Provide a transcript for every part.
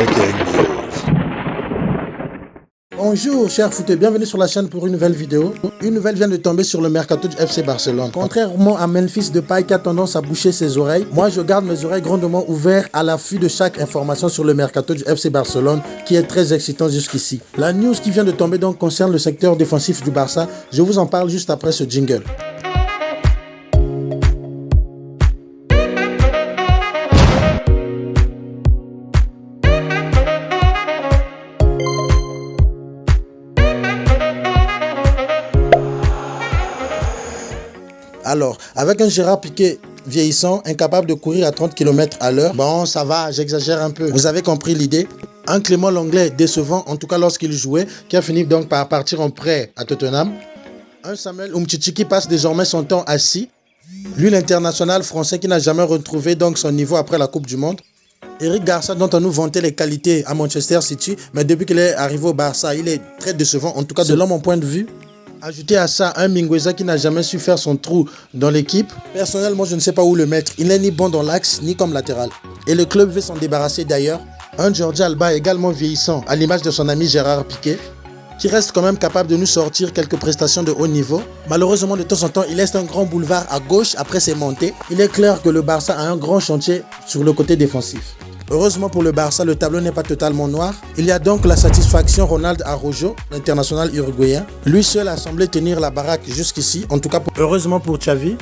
Breaking News. Bonjour chers footeux, bienvenue sur la chaîne pour une nouvelle vidéo. Une nouvelle vient de tomber sur le mercato du FC Barcelone. Contrairement à Memphis Depay qui a tendance à boucher ses oreilles, moi je garde mes oreilles grandement ouvertes à l'affût de chaque information sur le mercato du FC Barcelone qui est très excitant jusqu'ici. La news qui vient de tomber donc concerne le secteur défensif du Barça. Je vous en parle juste après ce jingle. Alors, avec un Gérard Piqué vieillissant, incapable de courir à 30 km à l'heure, bon, ça va, j'exagère un peu. Vous avez compris l'idée? Un Clément Lenglet décevant, en tout cas lorsqu'il jouait, qui a fini donc par partir en prêt à Tottenham. Un Samuel Umtiti qui passe désormais son temps assis. Lui, l'international français qui n'a jamais retrouvé donc son niveau après la Coupe du Monde. Eric Garcia, dont on nous vantait les qualités à Manchester City, mais depuis qu'il est arrivé au Barça, il est très décevant, en tout cas selon mon point de vue. Ajouter à ça un Mingueza qui n'a jamais su faire son trou dans l'équipe. Personnellement, je ne sais pas où le mettre. Il n'est ni bon dans l'axe, ni comme latéral. Et le club veut s'en débarrasser d'ailleurs. Un Jordi Alba également vieillissant, à l'image de son ami Gérard Piqué, qui reste quand même capable de nous sortir quelques prestations de haut niveau. Malheureusement, de temps en temps, il laisse un grand boulevard à gauche après ses montées. Il est clair que le Barça a un grand chantier sur le côté défensif. Heureusement pour le Barça, le tableau n'est pas totalement noir. Il y a donc la satisfaction Ronald Araujo, l'international uruguayen. Lui seul a semblé tenir la baraque jusqu'ici, en tout cas heureusement pour Xavi.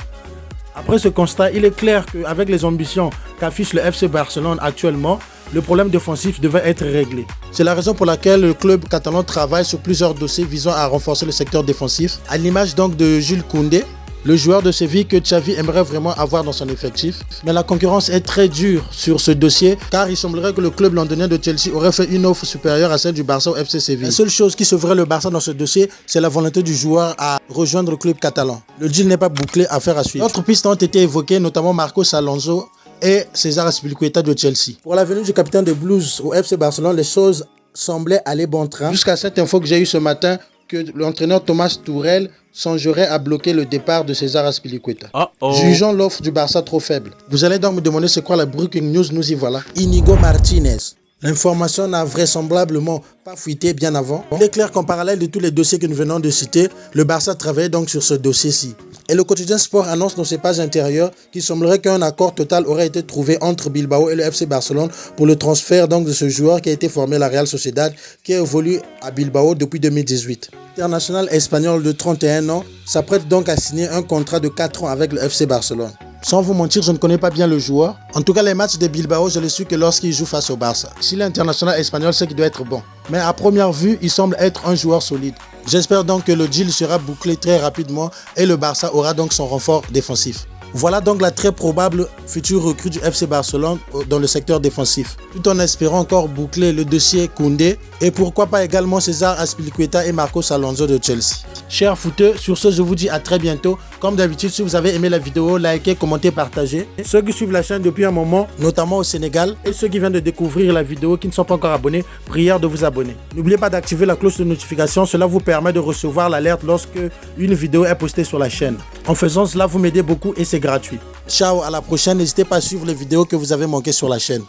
Après ce constat, il est clair qu'avec les ambitions qu'affiche le FC Barcelone actuellement, le problème défensif devait être réglé. C'est la raison pour laquelle le club catalan travaille sur plusieurs dossiers visant à renforcer le secteur défensif, à l'image donc de Jules Koundé, le joueur de Séville que Xavi aimerait vraiment avoir dans son effectif. Mais la concurrence est très dure sur ce dossier car il semblerait que le club londonien de Chelsea aurait fait une offre supérieure à celle du Barça au FC Séville. La seule chose qui sauverait le Barça dans ce dossier, c'est la volonté du joueur à rejoindre le club catalan. Le deal n'est pas bouclé, affaire à suivre. D'autres pistes ont été évoquées, notamment Marcos Alonso et César Azpilicueta de Chelsea. Pour la venue du capitaine des Blues au FC Barcelone, les choses semblaient aller bon train. Jusqu'à cette info que j'ai eue ce matin, que l'entraîneur Thomas Tuchel songerait à bloquer le départ de César Azpilicueta. Jugeons l'offre du Barça trop faible. Vous allez donc me demander c'est quoi la breaking news, nous y voilà. Inigo Martinez. L'information n'a vraisemblablement pas fuité bien avant. Il est clair qu'en parallèle de tous les dossiers que nous venons de citer, le Barça travaillait donc sur ce dossier-ci. Et le quotidien Sport annonce dans ses pages intérieures qu'il semblerait qu'un accord total aurait été trouvé entre Bilbao et le FC Barcelone pour le transfert donc de ce joueur qui a été formé à la Real Sociedad, qui évolue à Bilbao depuis 2018. L'international espagnol de 31 ans s'apprête donc à signer un contrat de 4 ans avec le FC Barcelone. Sans vous mentir, je ne connais pas bien le joueur. En tout cas, les matchs de Bilbao, je les suis que lorsqu'il joue face au Barça. Si l'international espagnol, c'est qu'il doit être bon. Mais à première vue, il semble être un joueur solide. J'espère donc que le deal sera bouclé très rapidement et le Barça aura donc son renfort défensif. Voilà donc la très probable future recrue du FC Barcelone dans le secteur défensif. Tout en espérant encore boucler le dossier Koundé et pourquoi pas également César Azpilicueta et Marcos Alonso de Chelsea. Chers footeux, sur ce je vous dis à très bientôt. Comme d'habitude, si vous avez aimé la vidéo, likez, commentez, partagez. Ceux qui suivent la chaîne depuis un moment, notamment au Sénégal, et ceux qui viennent de découvrir la vidéo qui ne sont pas encore abonnés, prière de vous abonner. N'oubliez pas d'activer la cloche de notification, cela vous permet de recevoir l'alerte lorsque une vidéo est postée sur la chaîne. En faisant cela, vous m'aidez beaucoup et c'est gratuit. Ciao, à la prochaine. N'hésitez pas à suivre les vidéos que vous avez manquées sur la chaîne.